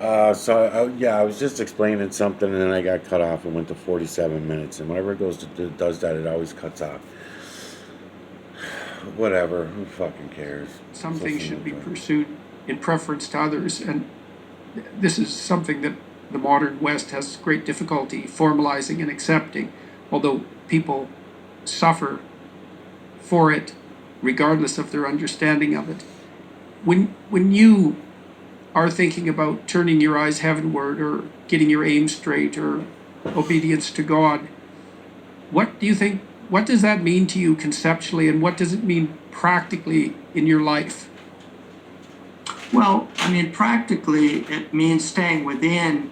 I was just explaining something and then I got cut off and went to 47 minutes. And whenever it does that, it always cuts off. Whatever. Who fucking cares? Some It's things listening should be to it. pursued in preference to others, and this is something that the modern West has great difficulty formalizing and accepting, although people suffer for it regardless of their understanding of it. When you are thinking about turning your eyes heavenward or getting your aim straight or obedience to God, what do you think? What does that mean to you conceptually, and what does it mean practically in your life? Well, I mean, practically, it means staying within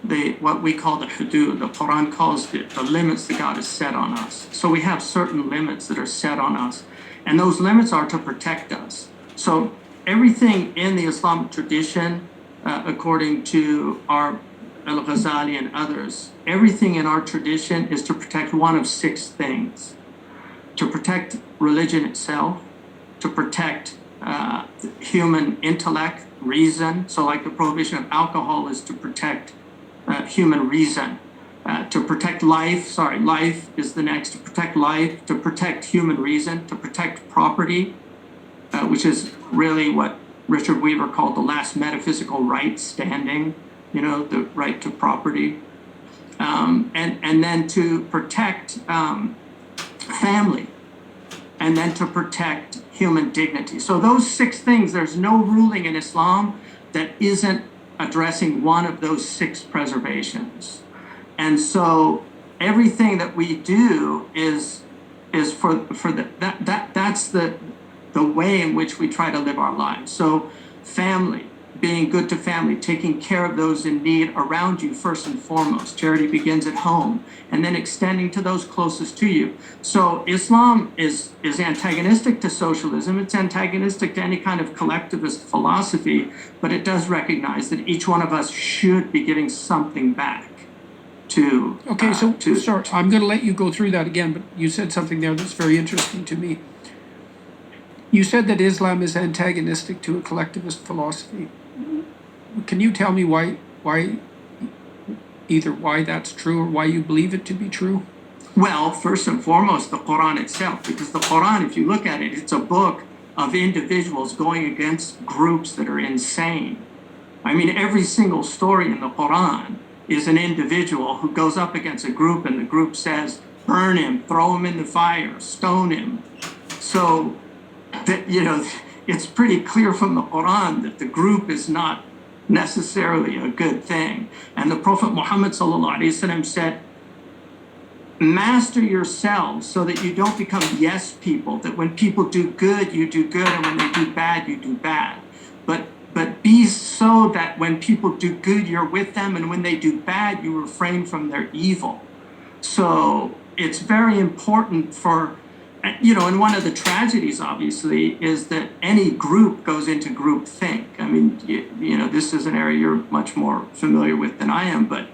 the what we call the hudud. The Quran calls the limits that God has set on us. So we have certain limits that are set on us, and those limits are to protect us. So everything in the Islamic tradition, according to our Al-Ghazali and others, everything in our tradition is to protect one of six things: to protect religion itself, to protect human intellect, reason. So, like the prohibition of alcohol is to protect human reason. To protect life, life is the next. To protect life, to protect human reason, to protect property, which is really what Richard Weaver called the last metaphysical right standing, the right to property. And then to protect family, and then to protect human dignity. So those six things, there's no ruling in Islam that isn't addressing one of those six preservations. And so everything that we do is for that's the way in which we try to live our lives. So family, being good to family, taking care of those in need around you first and foremost. Charity begins at home, and then extending to those closest to you. So Islam is antagonistic to socialism. It's antagonistic to any kind of collectivist philosophy, but it does recognize that each one of us should be giving something back to. Okay, sorry, I'm going to let you go through that again, but you said something there that's very interesting to me. You said that Islam is antagonistic to a collectivist philosophy. Can you tell me either why that's true or why you believe it to be true? Well, first and foremost, the Quran itself, because the Quran, if you look at it, it's a book of individuals going against groups that are insane. I mean, every single story in the Quran is an individual who goes up against a group, and the group says, burn him, throw him in the fire, stone him. So that, it's pretty clear from the Quran that the group is not necessarily a good thing. And the Prophet Muhammad said, master yourselves so that you don't become yes people, that when people do good, you do good, and when they do bad, you do bad. But be so that when people do good, you're with them, and when they do bad, you refrain from their evil. So it's very important for, and one of the tragedies, obviously, is that any group goes into group think. I mean, this is an area you're much more familiar with than I am, but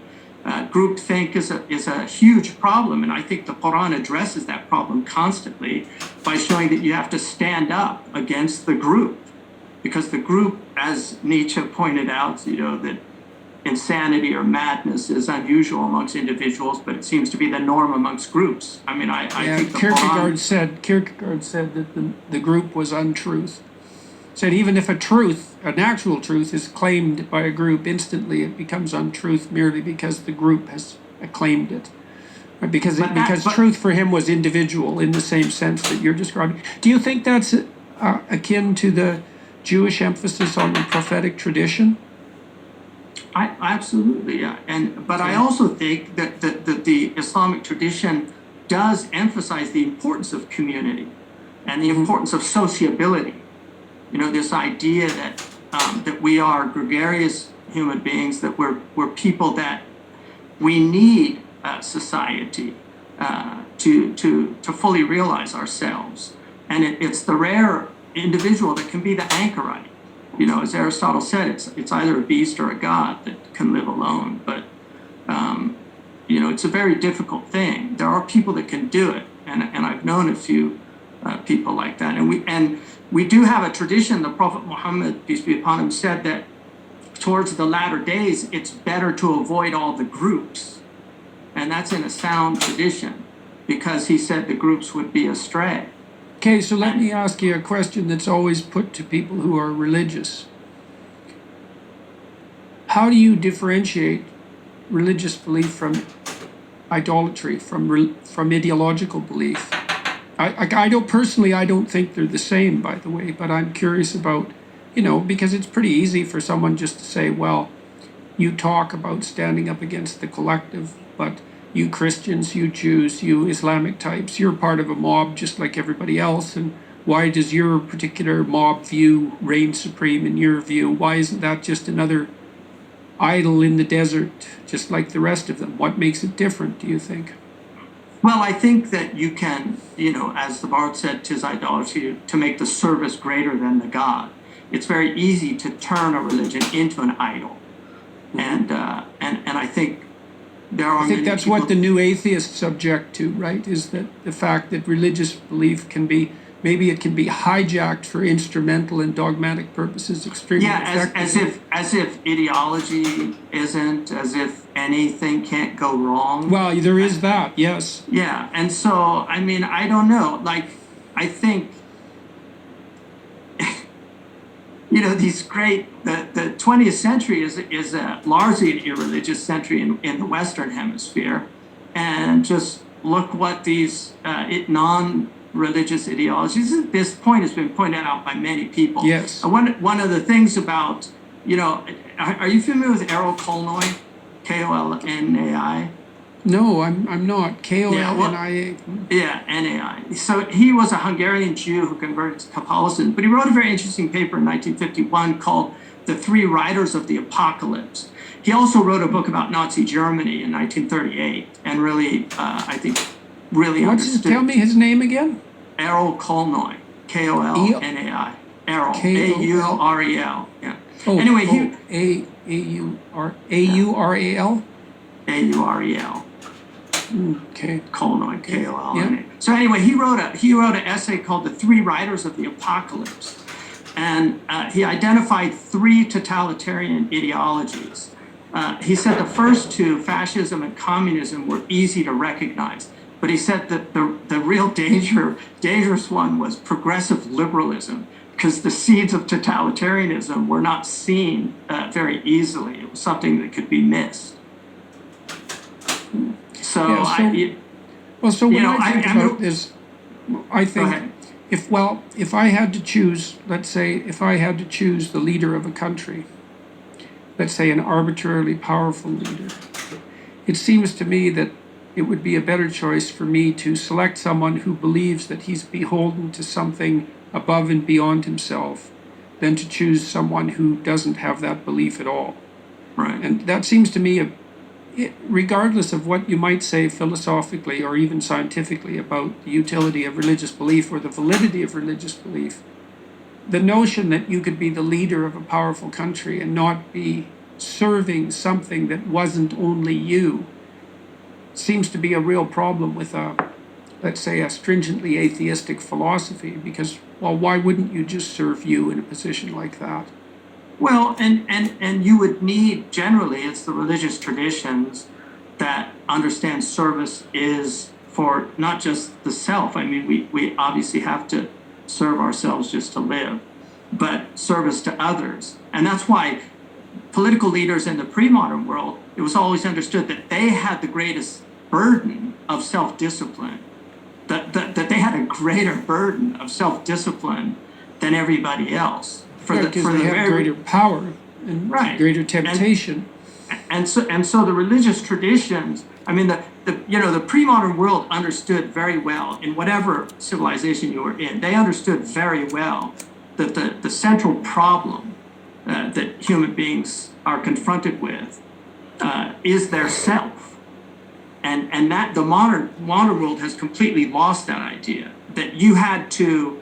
group think is a huge problem, and I think the Quran addresses that problem constantly by showing that you have to stand up against the group, because the group, as Nietzsche pointed out, that insanity or madness is unusual amongst individuals, but it seems to be the norm amongst groups. I mean, I think the Kierkegaard said that the group was untruth. Said even if an actual truth is claimed by a group, instantly it becomes untruth merely because the group has acclaimed it. Because truth for him was individual in the same sense that you're describing. Do you think that's akin to the Jewish emphasis on the prophetic tradition? I absolutely, yeah. But I also think that the Islamic tradition does emphasize the importance of community and the importance of sociability. This idea that we are gregarious human beings, that we're people that we need society to fully realize ourselves. And it's the rare individual that can be the anchorite. As Aristotle said, it's either a beast or a god that can live alone. But it's a very difficult thing. There are people that can do it, and I've known a few people like that. And we do have a tradition. The Prophet Muhammad, peace be upon him, said that towards the latter days, it's better to avoid all the groups. And that's in a sound tradition, because he said the groups would be astray. Okay, so let me ask you a question that's always put to people who are religious. How do you differentiate religious belief from idolatry, from ideological belief? I don't personally, I don't think they're the same, by the way, but I'm curious about, because it's pretty easy for someone just to say, well, you talk about standing up against the collective, but you Christians, you Jews, you Islamic types, you're part of a mob just like everybody else, and why does your particular mob view reign supreme in your view? Why isn't that just another idol in the desert, just like the rest of them? What makes it different, do you think? Well, I think that you can, as the Bard said, 'tis idolatry to make the service greater than the God. It's very easy to turn a religion into an idol, and I think there are. I think many that's people, what the new atheists object to, right? Is that the fact that religious belief can be, maybe it can be hijacked for instrumental and dogmatic purposes extremely effectively. as if ideology isn't, as if anything can't go wrong. Well, there is that, yes. Yeah, and so I mean, I don't know. Like, I think these great the 20th century is largely an irreligious century in the Western Hemisphere, and just look what these non-religious ideologies. This point has been pointed out by many people. Yes. One of the things about are you familiar with Errol Kolnoi? Kolnai. No, I'm not. Kolnia. Yeah, NAI. So he was a Hungarian Jew who converted to Catholicism, but he wrote a very interesting paper in 1951 called The Three Riders of the Apocalypse. He also wrote a book about Nazi Germany in 1938, and really, I think, really understood. Tell me his name again? Errol Kolnoi. Kolnai. Errol. Aurel. Yeah. Oh, anyway, Aurel? Aurel. Okay. Kolnoi, Kolnai. Yeah. So anyway, he wrote an essay called "The Three Riders of the Apocalypse," and he identified three totalitarian ideologies. He said the first two, fascism and communism, were easy to recognize, but he said that the real dangerous one was progressive liberalism, because the seeds of totalitarianism were not seen very easily. It was something that could be missed. So, when I think about this, I think if I had to choose, let's say, if I had to choose the leader of a country, let's say an arbitrarily powerful leader, it seems to me that it would be a better choice for me to select someone who believes that he's beholden to something above and beyond himself than to choose someone who doesn't have that belief at all. Right. And that seems to me regardless of what you might say philosophically or even scientifically about the utility of religious belief or the validity of religious belief, the notion that you could be the leader of a powerful country and not be serving something that wasn't only you seems to be a real problem with let's say, a stringently atheistic philosophy, because, well, why wouldn't you just serve you in a position like that? Well, and you would need, generally, it's the religious traditions that understand service is for not just the self. I mean, we obviously have to serve ourselves just to live, but service to others. And that's why political leaders in the pre-modern world, it was always understood that they had the greatest burden of self-discipline, that they had a greater burden of self-discipline than everybody else. Because they have greater power and greater temptation. And so the religious traditions, I mean, the pre-modern world understood very well, in whatever civilization you were in, they understood very well that the central problem that human beings are confronted with is their self. And that the modern world has completely lost that idea, that you had to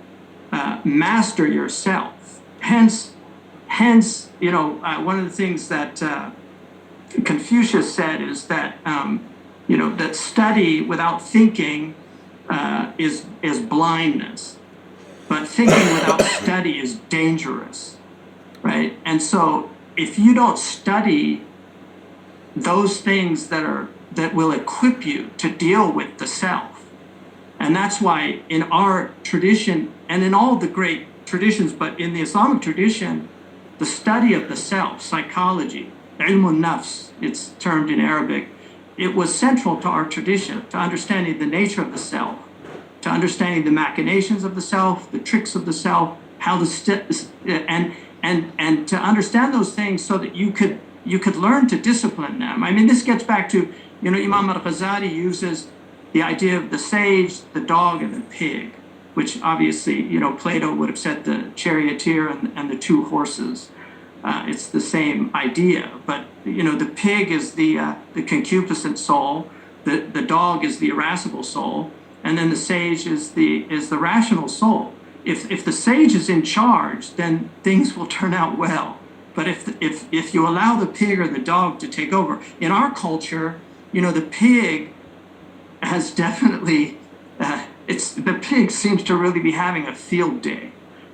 master yourself. Hence, one of the things that Confucius said is that that study without thinking is blindness, but thinking without study is dangerous, right? And so if you don't study those things that will equip you to deal with the self, and that's why in our tradition and in all the great traditions, but in the Islamic tradition, the study of the self, psychology, ilmun nafs, it's termed in Arabic, it was central to our tradition, to understanding the nature of the self, to understanding the machinations of the self, the tricks of the self, how and to understand those things so that you could learn to discipline them. I mean, this gets back to, Imam al-Ghazali uses the idea of the sage, the dog, and the pig, which obviously, Plato would have said the charioteer and the two horses. It's the same idea, but the pig is the concupiscent soul, the dog is the irascible soul, and then the sage is the rational soul. If the sage is in charge, then things will turn out well. But if you allow the pig or the dog to take over, in our culture, the pig has definitely the pig seems to really be having a field day,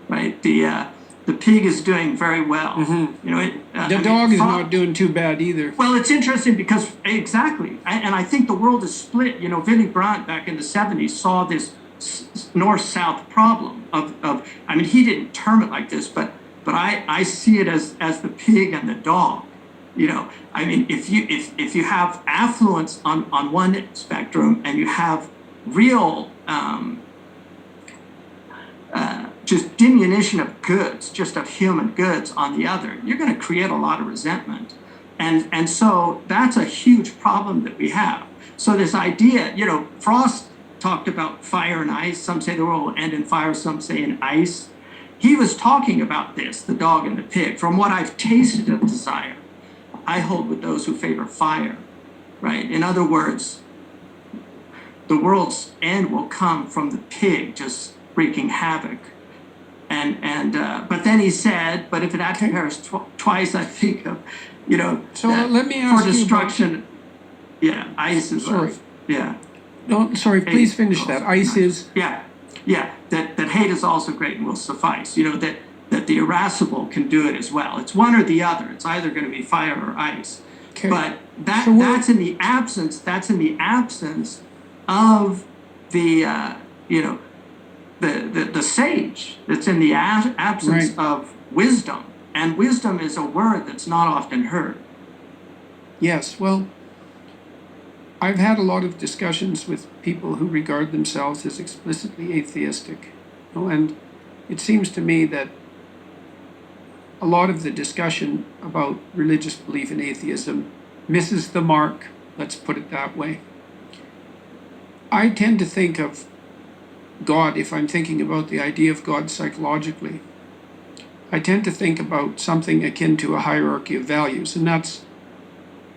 right? The pig is doing very well. Mm-hmm. The dog is not doing too bad either. Well, it's interesting because exactly, and I think the world is split. Willy Brandt back in the 70s saw this north-south problem of I mean, he didn't term it like this, but I see it as the pig and the dog. I mean, if you have affluence on one spectrum and you have real just diminution of goods, just of human goods on the other, you're going to create a lot of resentment. And so that's a huge problem that we have. So this idea, Frost talked about fire and ice. Some say the world will end in fire, some say in ice. He was talking about this, the dog and the pig. From what I've tasted of desire, I hold with those who favor fire, right? In other words, the world's end will come from the pig just wreaking havoc. But then he said, but if it had to perish twice, I think of, So let me ask for destruction. Ice is sorry. Yeah. No, sorry. Please finish that. Ice is. Yeah. That hate is also great and will suffice. That the irascible can do it as well. It's one or the other. It's either going to be fire or ice. Okay. But that's in the absence. That's in the absence of the the sage. It's in the absence of wisdom, and wisdom is a word that's not often heard. Yes. Well, I've had a lot of discussions with people who regard themselves as explicitly atheistic, and it seems to me that a lot of the discussion about religious belief in atheism misses the mark, let's put it that way. I tend to think of God, if I'm thinking about the idea of God psychologically, I tend to think about something akin to a hierarchy of values, and that's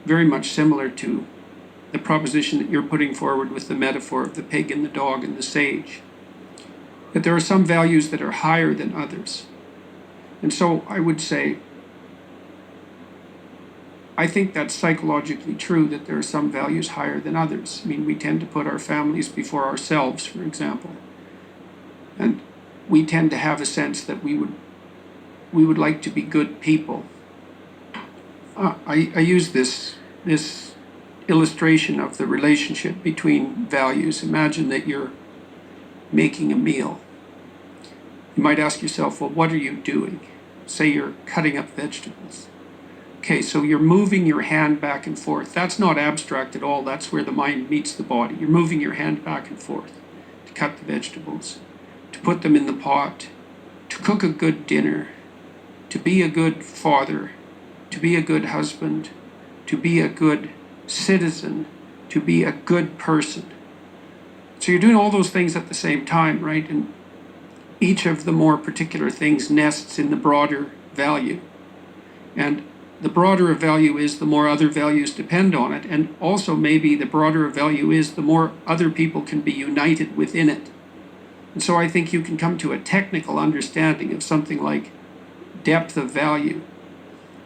very much similar to the proposition that you're putting forward with the metaphor of the pig and the dog and the sage. That there are some values that are higher than others. And so I would say, I think that's psychologically true, that there are some values higher than others. I mean, we tend to put our families before ourselves, for example. And we tend to have a sense that we would like to be good people. I use this illustration of the relationship between values. Imagine that you're making a meal. You might ask yourself, well, what are you doing? Say you're cutting up vegetables. Okay, so you're moving your hand back and forth. That's not abstract at all. That's where the mind meets the body. You're moving your hand back and forth to cut the vegetables, to put them in the pot, to cook a good dinner, to be a good father, to be a good husband, to be a good citizen, to be a good person. So you're doing all those things at the same time, right? And each of the more particular things nests in the broader value. And the broader a value is, the more other values depend on it. And also maybe the broader a value is, the more other people can be united within it. And so I think you can come to a technical understanding of something like depth of value.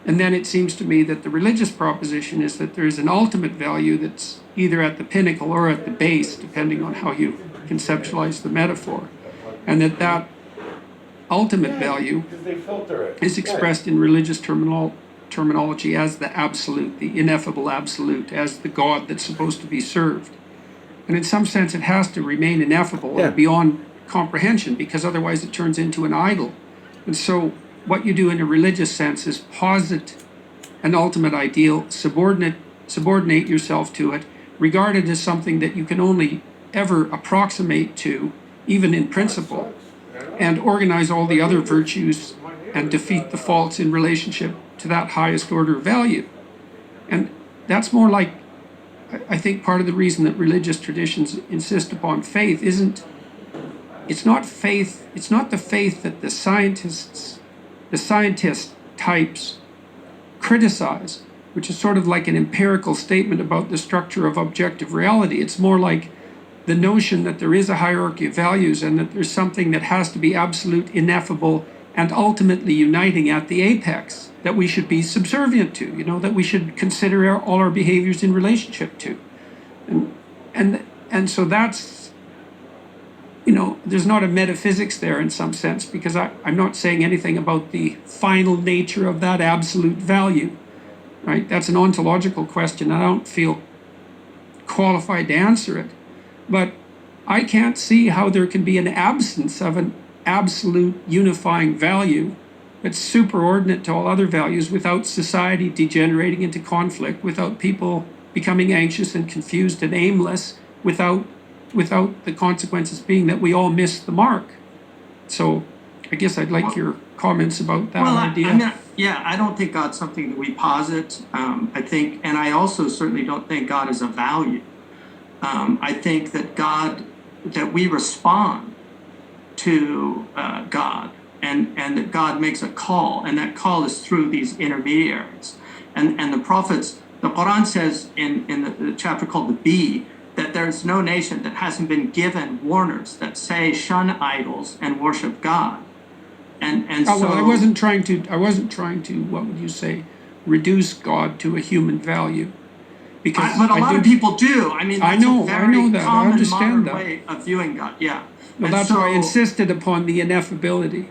And then it seems to me that the religious proposition is that there is an ultimate value that's either at the pinnacle or at the base, depending on how you conceptualize the metaphor. And that ultimate value is expressed in religious terminology as the absolute, the ineffable absolute, as the God that's supposed to be served. And in some sense, it has to remain ineffable Yeah. and beyond comprehension, because otherwise it turns into an idol. And so what you do in a religious sense is posit an ultimate ideal, subordinate yourself to it, regard it as something that you can only ever approximate to, even in principle, and organize all the other virtues and defeat the faults in relationship to that highest order of value. And that's more like, I think part of the reason that religious traditions insist upon faith it's not the faith that the scientist types criticize, which is sort of like an empirical statement about the structure of objective reality. It's more like the notion that there is a hierarchy of values and that there's something that has to be absolute, ineffable, and ultimately uniting at the apex that we should be subservient to, that we should consider all our behaviors in relationship to. And so that's, there's not a metaphysics there in some sense, because I'm not saying anything about the final nature of that absolute value, right? That's an ontological question. I don't feel qualified to answer it. But I can't see how there can be an absence of an absolute unifying value that's superordinate to all other values without society degenerating into conflict, without people becoming anxious and confused and aimless, without the consequences being that we all miss the mark. So I guess I'd like your comments about that idea. I don't think God's something that we posit. I think, and I also certainly don't think God is a value. I think that we respond to God, and that God makes a call, and that call is through these intermediaries. And the prophets, the Quran says in the chapter called the Bee, that there's no nation that hasn't been given warners that say shun idols and worship God. So I wasn't trying to, what would you say, reduce God to a human value. Because but a lot of people do. I mean, that's a very that. common I understand modern way of viewing God. Yeah. Well, that's why I insisted upon the ineffability.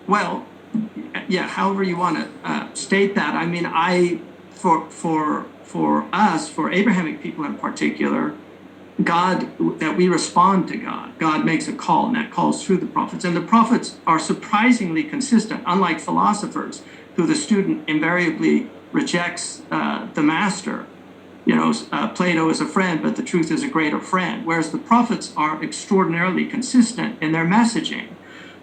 Well, yeah. However you want to state that. I mean, for us, for Abrahamic people in particular, God, that we respond to God. God makes a call, and that calls through the prophets. And the prophets are surprisingly consistent, unlike philosophers, who the student invariably rejects the master. Plato is a friend, but the truth is a greater friend. Whereas the prophets are extraordinarily consistent in their messaging,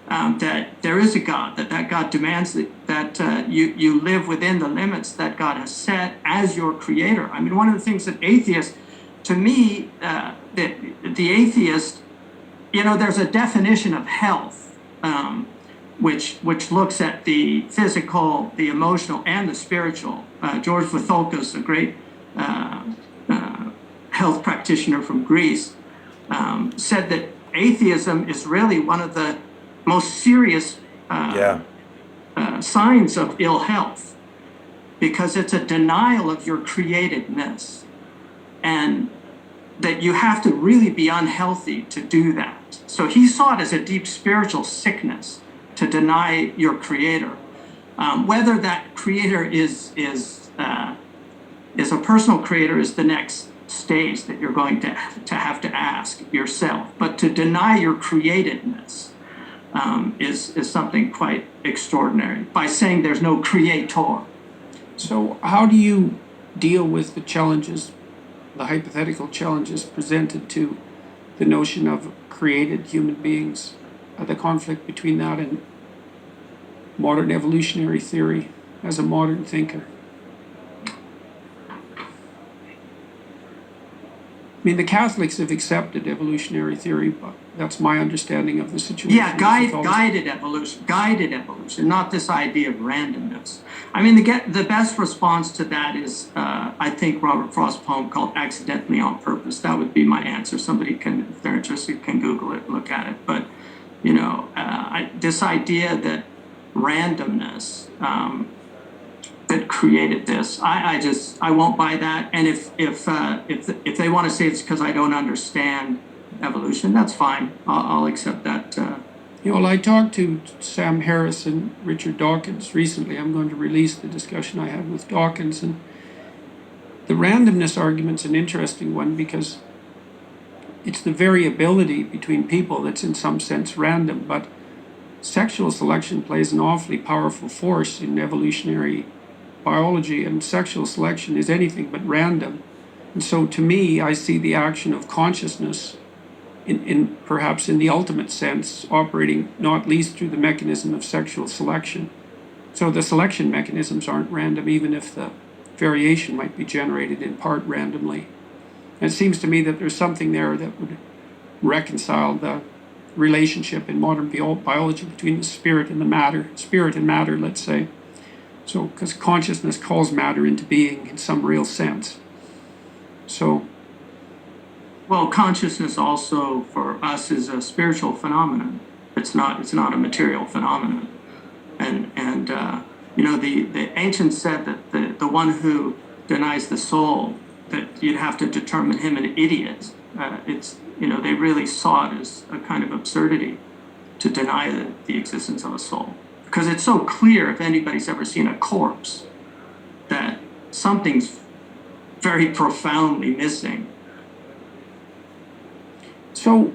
that there is a God, that God demands that you live within the limits that God has set as your creator. I mean, one of the things that atheists, to me, the atheist, there's a definition of health, which looks at the physical, the emotional, and the spiritual. George Vathoukas, a great health practitioner from Greece, said that atheism is really one of the most serious signs of ill health, because it's a denial of your createdness, and that you have to really be unhealthy to do that. So he saw it as a deep spiritual sickness to deny your creator. Whether that creator is a personal creator is the next stage that you're going to have to ask yourself. But to deny your createdness is something quite extraordinary, by saying there's no creator. So how do you deal with the challenges, the hypothetical challenges presented to the notion of created human beings, the conflict between that and modern evolutionary theory as a modern thinker? I mean, the Catholics have accepted evolutionary theory, but that's my understanding of the situation. Yeah, guided evolution, not this idea of randomness. I mean, the best response to that is, I think, Robert Frost's poem called Accidentally on Purpose. That would be my answer. Somebody can, if they're interested, can Google it, look at it. But, this idea that randomness that created this, I won't buy that. And if they want to say it's because I don't understand evolution, that's fine. I'll accept that Well, I talked to Sam Harris and Richard Dawkins recently. I'm going to release the discussion I had with Dawkins, and the randomness argument's an interesting one because it's the variability between people that's in some sense random, but sexual selection plays an awfully powerful force in evolutionary biology, and sexual selection is anything but random. And so to me, I see the action of consciousness in perhaps in the ultimate sense, operating not least through the mechanism of sexual selection. So the selection mechanisms aren't random, even if the variation might be generated in part randomly. And it seems to me that there's something there that would reconcile the relationship in modern biology between the spirit and matter, let's say. So, because consciousness calls matter into being in some real sense. So, Well, consciousness also for us is a spiritual phenomenon. It's not a material phenomenon. And the ancients said that the one who denies the soul, that you'd have to determine him an idiot. They really saw it as a kind of absurdity to deny the existence of a soul, because it's so clear if anybody's ever seen a corpse that something's very profoundly missing. So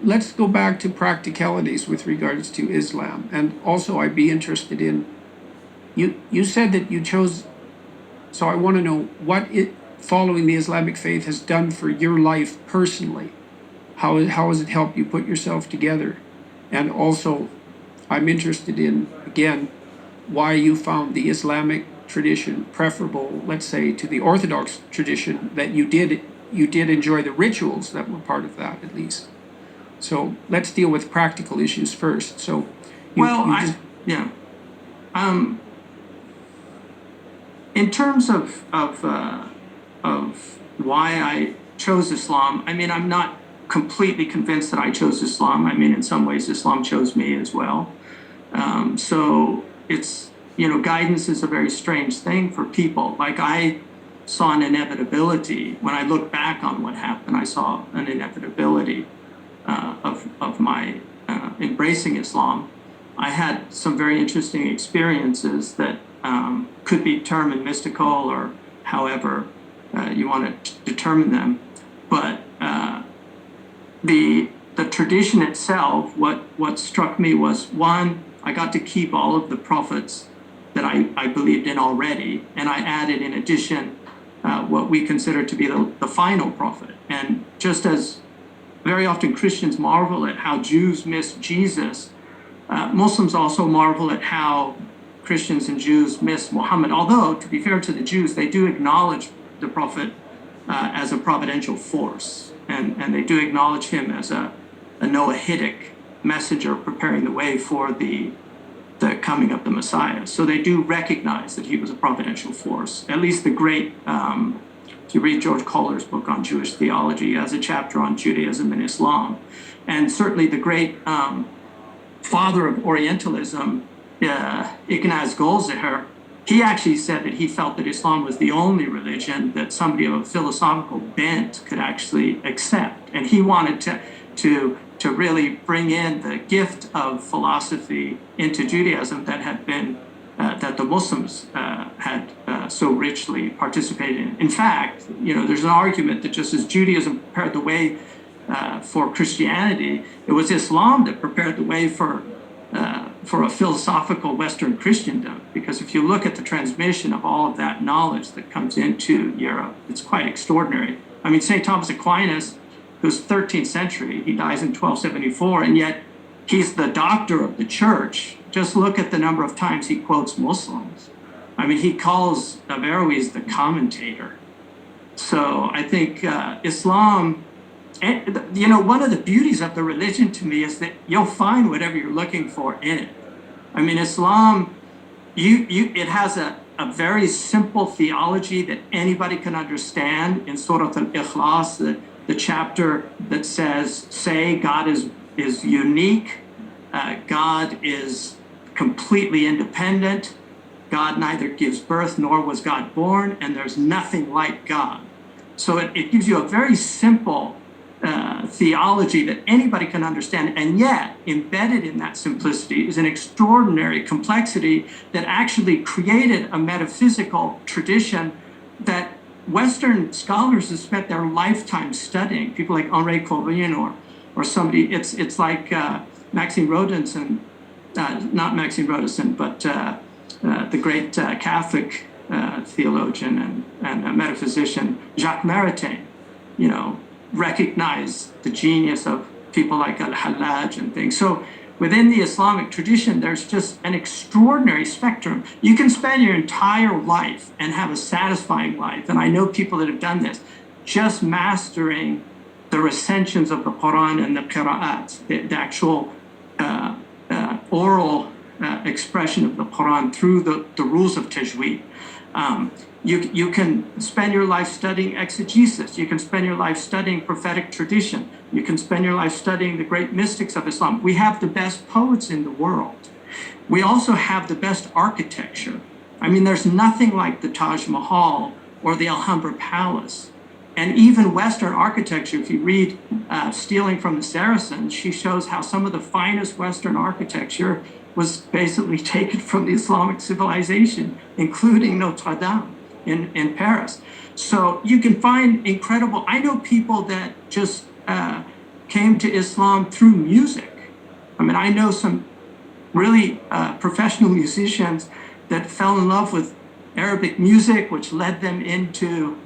let's go back to practicalities with regards to Islam. And also I'd be interested in, you said that you chose, so I want to know what following the Islamic faith has done for your life personally. How has it helped you put yourself together? And also, I'm interested in, again, why you found the Islamic tradition preferable, let's say, to the Orthodox tradition, that you did enjoy the rituals that were part of that, at least. So let's deal with practical issues first. So, in terms of why I chose Islam, I mean, I'm not completely convinced that I chose Islam. I mean, in some ways, Islam chose me as well. So it's, guidance is a very strange thing for people. Like, I saw an inevitability. When I look back on what happened, I saw an inevitability of my embracing Islam. I had some very interesting experiences that could be termed mystical, or however you want to determine them. But the tradition itself, what struck me was, one, I got to keep all of the prophets that I believed in already, and I added in addition what we consider to be the final prophet. And just as very often Christians marvel at how Jews miss Jesus, Muslims also marvel at how Christians and Jews miss Muhammad. Although, to be fair to the Jews, they do acknowledge the prophet as a providential force, and they do acknowledge him as a Noahidic messenger preparing the way for the coming of the Messiah. So they do recognize that he was a providential force. At least the great, if you read George Kohler's book on Jewish theology, has a chapter on Judaism and Islam. And certainly the great father of Orientalism, Ignaz Goldziher, he actually said that he felt that Islam was the only religion that somebody of a philosophical bent could actually accept. And he wanted to really bring in the gift of philosophy into Judaism that had been, that the Muslims had so richly participated in. In fact, there's an argument that just as Judaism prepared the way for Christianity, it was Islam that prepared the way for a philosophical Western Christendom. Because if you look at the transmission of all of that knowledge that comes into Europe, it's quite extraordinary. I mean, St. Thomas Aquinas, who's 13th century, he dies in 1274, and yet he's the doctor of the church. Just look at the number of times he quotes Muslims. I mean, he calls Averroes the commentator. So I think Islam, one of the beauties of the religion to me is that you'll find whatever you're looking for in it. I mean, Islam, it has a very simple theology that anybody can understand. In Surah Al-Ikhlas, the chapter that says, God is unique, God is completely independent, God neither gives birth nor was God born, and there's nothing like God. So it gives you a very simple theology that anybody can understand. And yet, embedded in that simplicity is an extraordinary complexity that actually created a metaphysical tradition that Western scholars have spent their lifetime studying. People like Henri Corbin or somebody. It's like Maxime Rodinson, not Maxime Rodinson, but the great Catholic theologian and metaphysician Jacques Maritain, recognize the genius of people like Al-Hallaj and things. So within the Islamic tradition, there's just an extraordinary spectrum. You can spend your entire life and have a satisfying life, and I know people that have done this, just mastering the recensions of the Quran and the qira'at, the actual oral expression of the Quran through the rules of tajweed. You can spend your life studying exegesis. You can spend your life studying prophetic tradition. You can spend your life studying the great mystics of Islam. We have the best poets in the world. We also have the best architecture. I mean, there's nothing like the Taj Mahal or the Alhambra Palace. And even Western architecture, if you read Stealing from the Saracens, she shows how some of the finest Western architecture was basically taken from the Islamic civilization, including Notre Dame in Paris. So you can find incredible, I know people that just came to Islam through music. I mean, I know some really professional musicians that fell in love with Arabic music, which led them into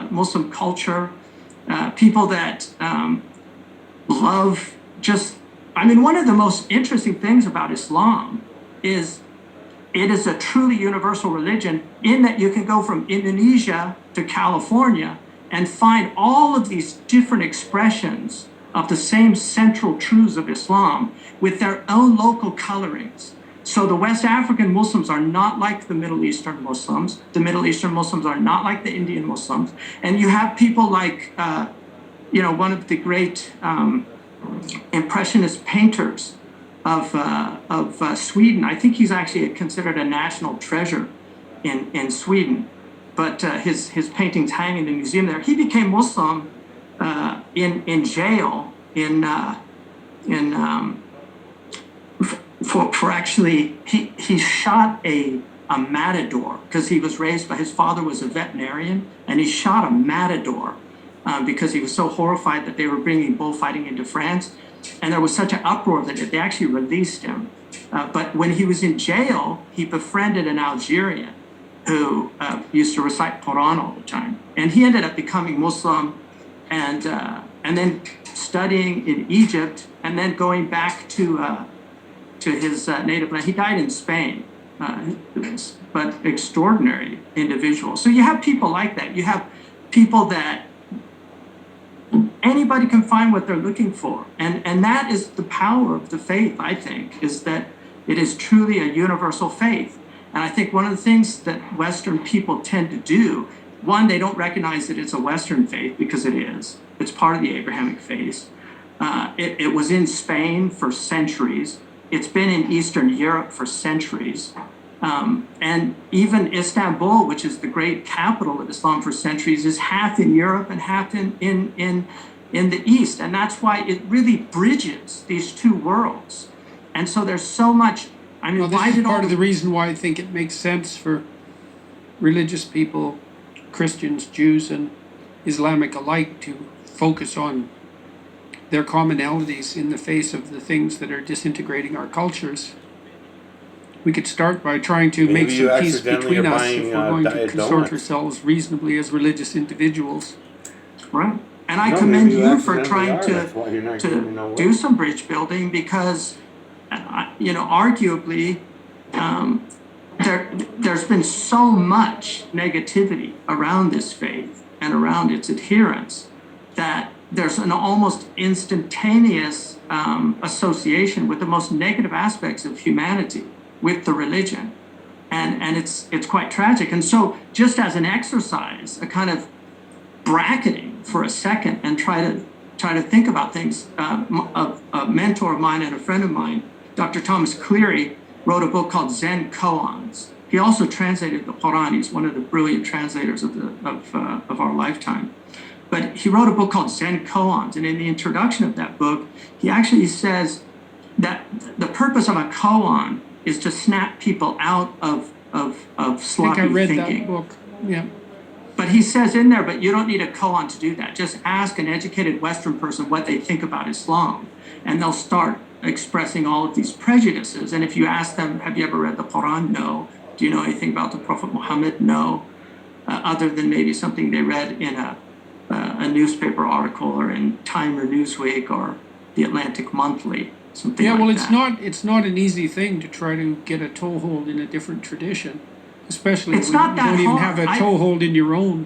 Muslim culture. People that love just, I mean, one of the most interesting things about Islam is it is a truly universal religion in that you can go from Indonesia to California and find all of these different expressions of the same central truths of Islam with their own local colorings. So the West African Muslims are not like the Middle Eastern Muslims. The Middle Eastern Muslims are not like the Indian Muslims. And you have people like, one of the great Impressionist painters of Sweden. I think he's actually considered a national treasure in Sweden. But his paintings hang in the museum there. He became Muslim in jail for actually he shot a matador because he was raised by his father was a veterinarian, and he shot a matador because he was so horrified that they were bringing bullfighting into France. And there was such an uproar that they actually released him. But when he was in jail, he befriended an Algerian who used to recite Quran all the time. And he ended up becoming Muslim and then studying in Egypt and then going back to his native land. He died in Spain, but extraordinary individual. So you have people like that. You have people that anybody can find what they're looking for. And that is the power of the faith, I think, is that it is truly a universal faith. And I think one of the things that Western people tend to do, one, they don't recognize that it's a Western faith because it is. It's part of the Abrahamic faith. It was in Spain for centuries. It's been in Eastern Europe for centuries. And even Istanbul, which is the great capital of Islam for centuries, is half in Europe and half in the East. And that's why it really bridges these two worlds. And so there's so much, I mean, Well, this is part of the reason why I think it makes sense for religious people, Christians, Jews, and Islamic alike, to focus on their commonalities in the face of the things that are disintegrating our cultures. We could start by trying to Maybe make you some peace accidentally between are us buying, if we're going to Diet consort Donuts. ourselves reasonably as religious individuals. Right. And I No, commend maybe you you for accidentally trying are. That's why you're not getting nowhere. do some bridge building because, arguably, there's been so much negativity around this faith and around its adherents that there's an almost instantaneous association with the most negative aspects of humanity with the religion. And it's quite tragic. And so just as an exercise, a kind of bracketing for a second and try to think about things, a mentor of mine and a friend of mine, Dr. Thomas Cleary, wrote a book called Zen Koans. He also translated the Quran. He's one of the brilliant translators of our lifetime. But he wrote a book called Zen Koans, and in the introduction of that book, he actually says that the purpose of a koan is to snap people out of I think sloppy I read thinking. that book. Yeah. But he says in there, but you don't need a koan to do that. Just ask an educated Western person what they think about Islam, and they'll start expressing all of these prejudices. And if you ask them, have you ever read the Quran? No. Do you know anything about the Prophet Muhammad? No. Other than maybe something they read in a newspaper article or in Time or Newsweek or the Atlantic Monthly, something Yeah, like well, that. it's not an easy thing to try to get a toehold in a different tradition, especially It's when not you that don't even have hard. a toehold in your own.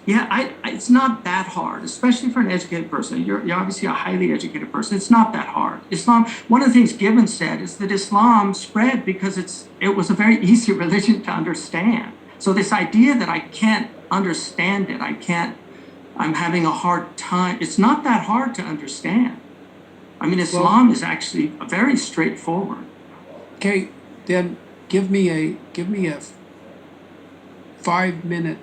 It's not that hard, especially for an educated person. You're obviously a highly educated person. It's not that hard. Islam, one of the things Gibbon said is that Islam spread because it was a very easy religion to understand. So this idea that I can't understand it, I'm having a hard time, it's not that hard to understand. I mean, Islam is actually very straightforward. Okay, then give me a 5-minute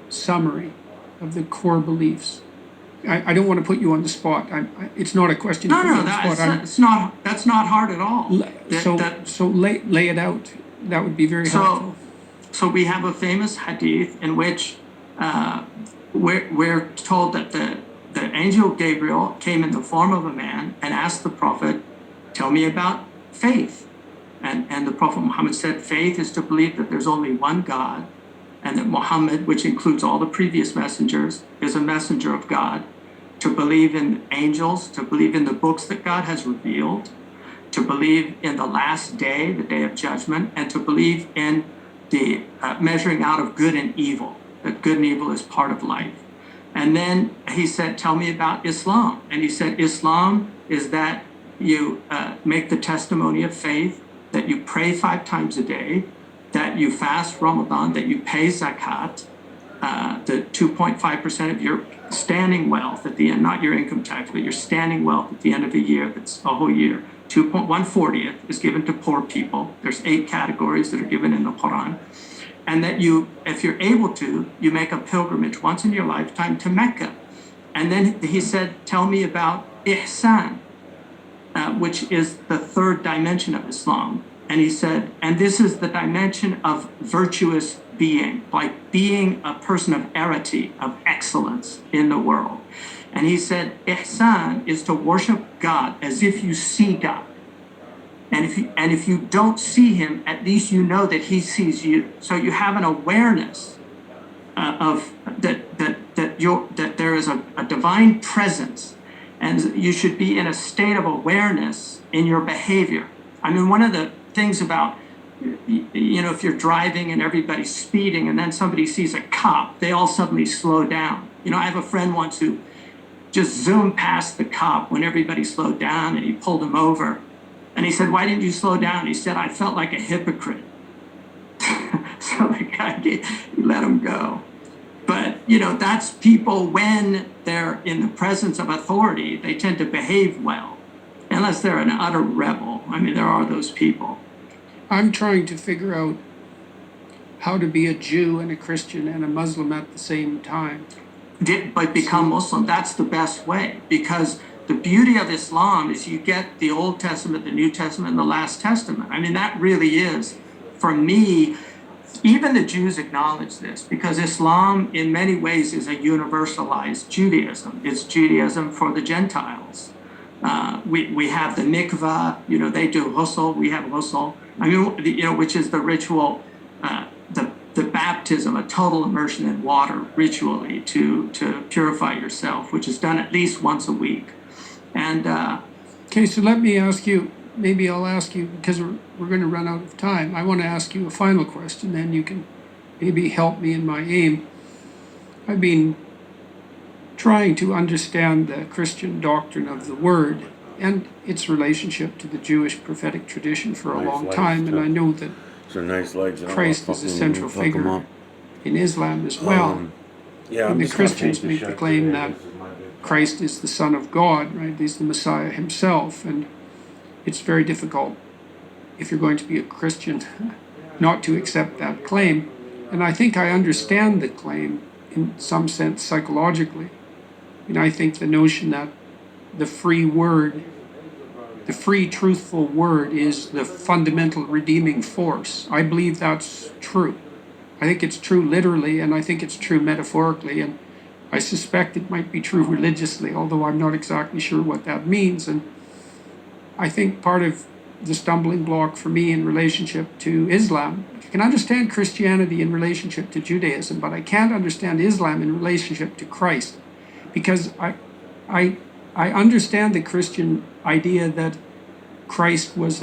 summary of the core beliefs. I don't want to put you on the spot. It's not a question to No, put you no, on the spot. that's not hard at all. So lay it out. That would be very helpful. So we have a famous hadith in which we're told that the angel Gabriel came in the form of a man and asked the prophet, tell me about faith. And the Prophet Muhammad said, faith is to believe that there's only one God, and that Muhammad, which includes all the previous messengers, is a messenger of God, to believe in angels, to believe in the books that God has revealed, to believe in the last day, the day of judgment, and to believe in the measuring out of good and evil, that good and evil is part of life. And then he said, tell me about Islam. And he said, Islam is that you make the testimony of faith, that you pray 5 times a day, that you fast Ramadan, that you pay zakat, the 2.5% of your standing wealth at the end, not your income tax, but your standing wealth at the end of the year, that's a whole year. 1/40th is given to poor people. There's 8 categories that are given in the Quran. And that you, if you're able to, you make a pilgrimage once in your lifetime to Mecca. And then he said, tell me about ihsan, which is the 3rd dimension of Islam. And he said, and this is the dimension of virtuous being, like being a person of arity, of excellence in the world. And he said, ihsan is to worship God as if you see God. And if you don't see him, at least you know that he sees you. So you have an awareness of that there is a divine presence, and you should be in a state of awareness in your behavior. I mean, one of the things about, if you're driving and everybody's speeding and then somebody sees a cop, they all suddenly slow down. I have a friend once who just zoomed past the cop when everybody slowed down, and he pulled him over. And he said, why didn't you slow down? He said, I felt like a hypocrite. So the guy, he let him go. But, that's people when they're in the presence of authority, they tend to behave well, unless they're an utter rebel. I mean, there are those people. I'm trying to figure out how to be a Jew and a Christian and a Muslim at the same time. But become Muslim, that's the best way, because the beauty of Islam is you get the Old Testament, the New Testament, and the Last Testament. I mean, that really is, for me, even the Jews acknowledge this, because Islam in many ways is a universalized Judaism. It's Judaism for the Gentiles. We have the mikvah, they do ghusl, we have ghusl. I mean, which is the ritual, the baptism, a total immersion in water ritually to purify yourself, which is done at least once a week. And okay, so let me ask you, maybe I'll ask you, because we're going to run out of time. I want to ask you a final question, then you can maybe help me in my aim. I've been trying to understand the Christian doctrine of the Word and its relationship to the Jewish prophetic tradition for a long time, and I know that nice legs. Christ is a central figure in Islam as well. And the Christians make the claim that Christ is the Son of God, right? He's the Messiah himself, and it's very difficult, if you're going to be a Christian, not to accept that claim. And I think I understand the claim in some sense psychologically. And I think the notion that the free word, the free, truthful word is the fundamental redeeming force. I believe that's true. I think it's true literally, and I think it's true metaphorically, and I suspect it might be true religiously, although I'm not exactly sure what that means. And I think part of the stumbling block for me in relationship to Islam, I can understand Christianity in relationship to Judaism, but I can't understand Islam in relationship to Christ, because I understand the Christian idea that Christ was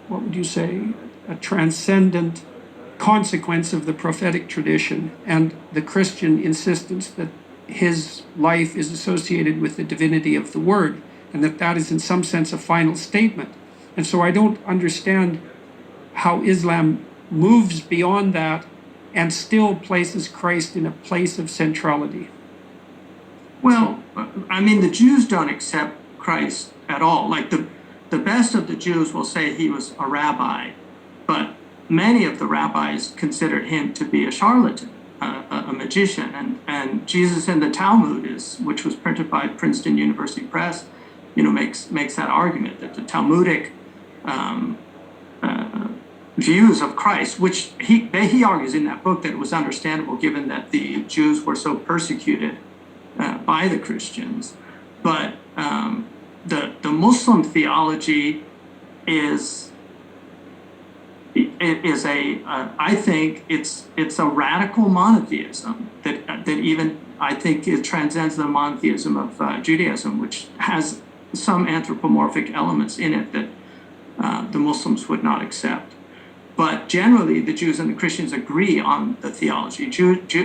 what would you say, a transcendent consequence of the prophetic tradition, and the Christian insistence that his life is associated with the divinity of the Word, and that is in some sense a final statement. And so I don't understand how Islam moves beyond that and still places Christ in a place of centrality. Well, I mean, the Jews don't accept Christ at all. Like the best of the Jews will say he was a rabbi, but many of the rabbis considered him to be a charlatan, a magician. And Jesus in the Talmud which was printed by Princeton University Press, makes that argument that the Talmudic views of Christ, which he argues in that book that it was understandable given that the Jews were so persecuted by the Christians. But the Muslim theology is I think it's a radical monotheism that even I think it transcends the monotheism of Judaism, which has some anthropomorphic elements in it that the Muslims would not accept. But generally, the Jews and the Christians agree on the theology.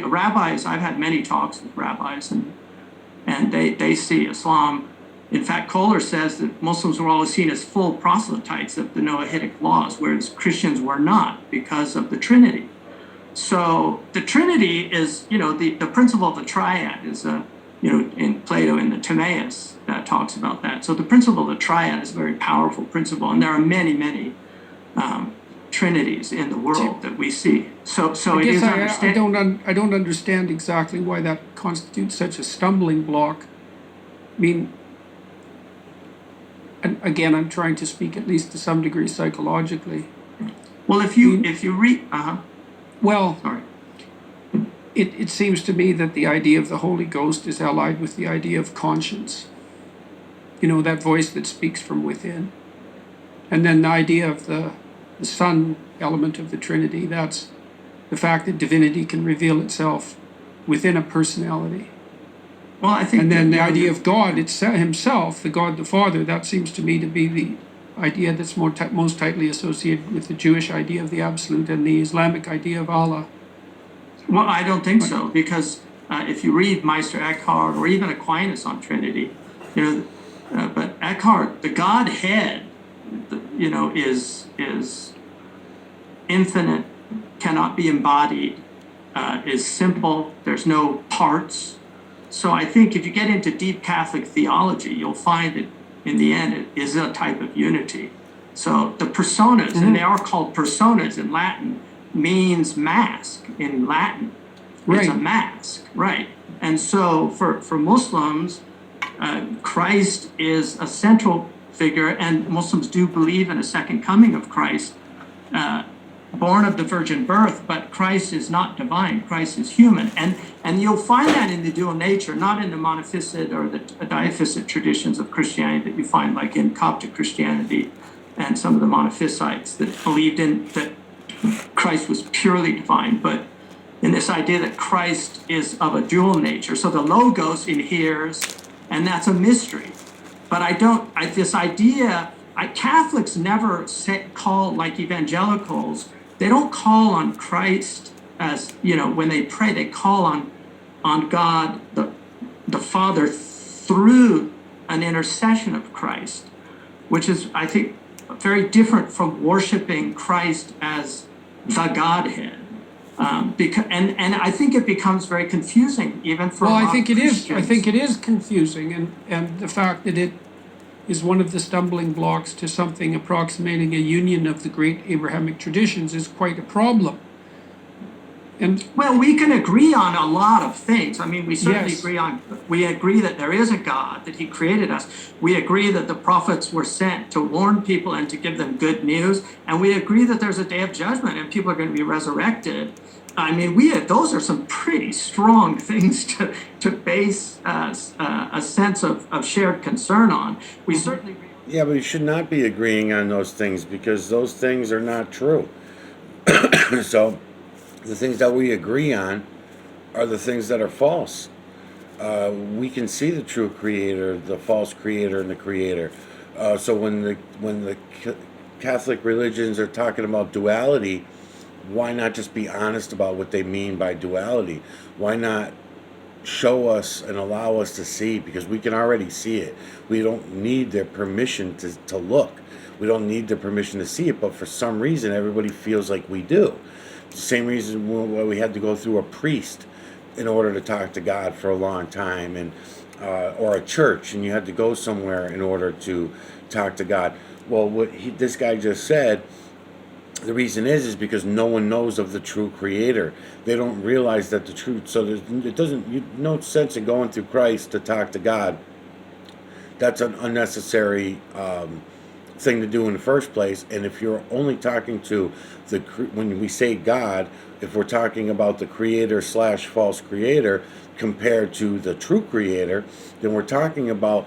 Rabbis, I've had many talks with rabbis, and they see Islam. In fact, Kohler says that Muslims were always seen as full proselytes of the Noahidic laws, whereas Christians were not because of the Trinity. So the Trinity is, the principle of the triad is, in Plato in the Timaeus talks about that. So the principle of the triad is a very powerful principle, and there are many, many trinities in the world that we see. So it is understandable. I don't understand exactly why that constitutes such a stumbling block. I mean, and again, I'm trying to speak at least to some degree psychologically. Well, if you read, well, sorry. It seems to me that the idea of the Holy Ghost is allied with the idea of conscience. That voice that speaks from within. And then the idea of the Son element of the Trinity, that's the fact that divinity can reveal itself within a personality. Well, I think. And then the idea of God himself, the God the Father, that seems to me to be the idea that's most tightly associated with the Jewish idea of the Absolute and the Islamic idea of Allah. Well, I don't think so, because if you read Meister Eckhart or even Aquinas on Trinity, but Eckhart, the Godhead, is infinite, cannot be embodied, is simple. There's no parts. So I think if you get into deep Catholic theology, you'll find that in the end it is a type of unity. So the personas, and they are called personas in Latin, means mask in Latin. Right. It's a mask, right? And so for Muslims, Christ is a central figure, and Muslims do believe in a second coming of Christ, born of the virgin birth, but Christ is not divine, Christ is human. And you'll find that in the dual nature, not in the monophysite or the diaphysite traditions of Christianity that you find like in Coptic Christianity and some of the monophysites that believed in that Christ was purely divine, but in this idea that Christ is of a dual nature. So the Logos inheres, and that's a mystery. But Catholics never call, like evangelicals, they don't call on Christ as, when they pray, they call on God, the Father, through an intercession of Christ, which is, I think, very different from worshiping Christ as the Godhead. And I think it becomes very confusing, even for Well, a lot I think of it is. Christians. I think it is confusing, and the fact that it is one of the stumbling blocks to something approximating a union of the great Abrahamic traditions is quite a problem. And Well, we can agree on a lot of things. I mean, we certainly yes, we agree that there is a God, that he created us. We agree that the prophets were sent to warn people and to give them good news. And we agree that there's a day of judgment and people are going to be resurrected. I mean, those are some pretty strong things to base a sense of shared concern on. We certainly agree. Yeah, but you should not be agreeing on those things because those things are not true. So the things that we agree on are the things that are false. We can see the true creator, the false creator, and the creator. So when the Catholic religions are talking about duality, why not just be honest about what they mean by duality? Why not show us and allow us to see? Because we can already see it. We don't need their permission to look. We don't need their permission to see it, but for some reason, everybody feels like we do. The same reason why we had to go through a priest in order to talk to God for a long time, and or a church, and you had to go somewhere in order to talk to God. Well, this guy just said, the reason is because no one knows of the true creator. They don't realize that the truth. So it doesn't. No sense in going through Christ to talk to God. That's an unnecessary thing to do in the first place. And if you're only talking to when we say God, if we're talking about the creator slash false creator compared to the true creator, then we're talking about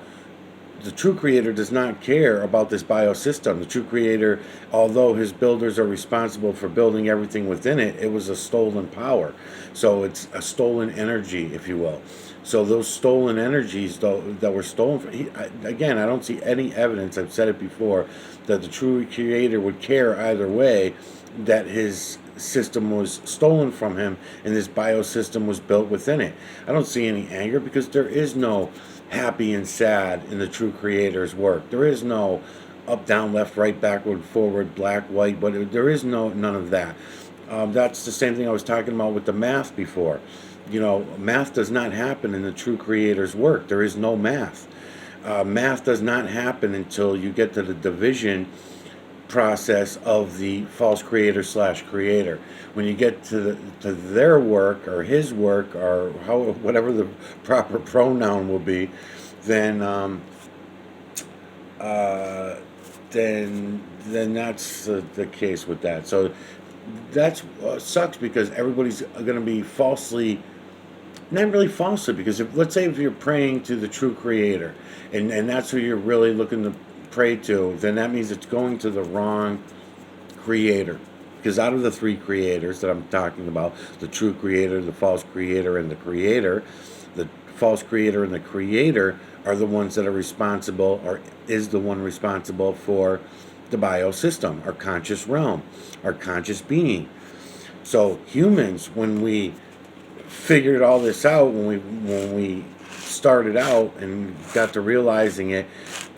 the true creator does not care about this biosystem. The true creator, although his builders are responsible for building everything within it, it was a stolen power. So it's a stolen energy, if you will. So those stolen energies, though, that were stolen from, again, I don't see any evidence, I've said it before, that the true creator would care either way that his system was stolen from him and this biosystem was built within it. I don't see any anger because there is no happy and sad in the true creator's work. There is no up, down, left, right, backward, forward, black, white, but there is none of that. That's the same thing I was talking about with the math before. You know, math does not happen in the true creator's work. There is no math. Math does not happen until you get to the division process of the false creator slash creator. When you get to their work or his work or whatever the proper pronoun will be, then then that's the case with that. So that's sucks because everybody's going to be falsely, not really falsely, because let's say if you're praying to the true creator and that's who you're really looking to pray to, then that means it's going to the wrong creator. Because out of the three creators that I'm talking about, the true creator, the false creator, and the false creator and the creator are the ones that are responsible, or is the one responsible for the biosystem, our conscious realm, our conscious being. So humans, when we figured all this out, when we started out and got to realizing it,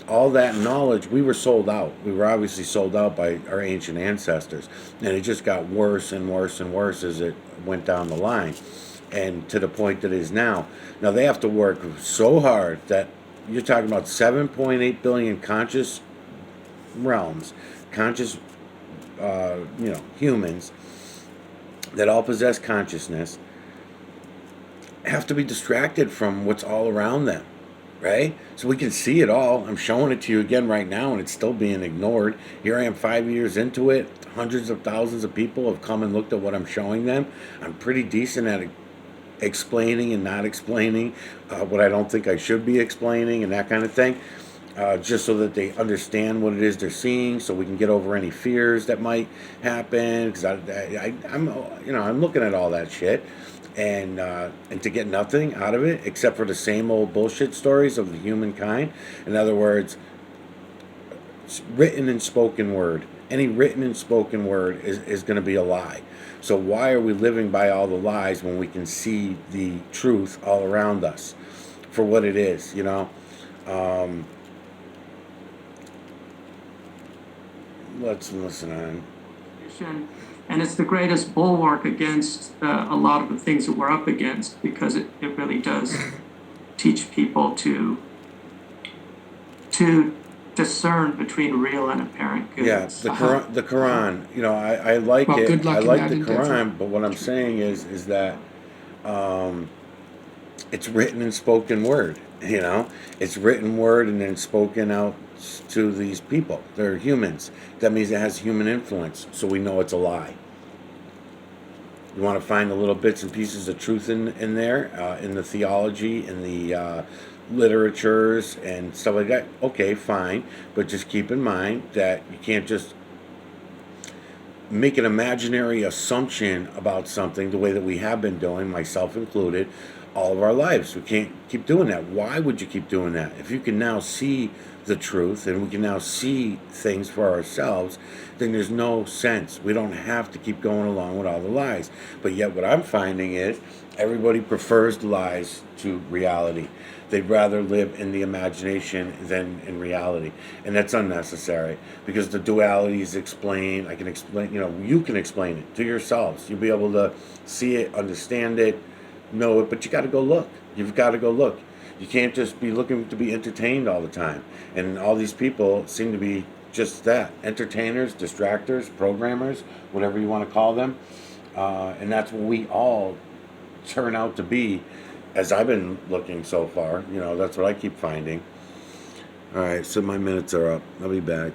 all that knowledge, we were sold out. We were obviously sold out by our ancient ancestors. And it just got worse and worse and worse as it went down the line. And to the point that it is now. Now they have to work so hard that you're talking about 7.8 billion conscious realms, conscious, humans that all possess consciousness, have to be distracted from what's all around them. Right? So we can see it all. I'm showing it to you again right now, and it's still being ignored. Here I am 5 years into it. Hundreds of thousands of people have come and looked at what I'm showing them. I'm pretty decent at explaining and not explaining what I don't think I should be explaining and that kind of thing. Just so that they understand what it is they're seeing, so we can get over any fears that might happen. Because I'm looking at all that shit, and to get nothing out of it except for the same old bullshit stories of the humankind. In other words, written and spoken word. Any written and spoken word is going to be a lie. So why are we living by all the lies when we can see the truth all around us for what it is? Let's listen on. And it's the greatest bulwark against a lot of the things that we're up against, because it really does teach people to discern between real and apparent good. Yeah, the Quran, you know, I like Well, it. good luck I in like that the endeavor. Quran, but what I'm saying is that it's written in spoken word. You know, it's written word and then spoken out to these people. They're humans. That means it has human influence, so we know it's a lie. You want to find the little bits and pieces of truth in there, in the theology, in the literatures and stuff like that. Okay, fine, but just keep in mind that you can't just make an imaginary assumption about something the way that we have been doing, myself included, all of our lives. We can't keep doing that. Why would you keep doing that? If you can now see the truth and we can now see things for ourselves, then there's no sense. We don't have to keep going along with all the lies. But yet, what I'm finding is everybody prefers the lies to reality. They'd rather live in the imagination than in reality. And that's unnecessary because the duality is explained. I can explain, you know, you can explain it to yourselves. You'll be able to see it, understand it, know it, but you got to go look. You've got to go look. You can't just be looking to be entertained all the time. And all these people seem to be just that entertainers, distractors, programmers, whatever you want to call them. And that's what we all turn out to be as I've been looking so far. You know, that's what I keep finding. All right, so my minutes are up. I'll be back.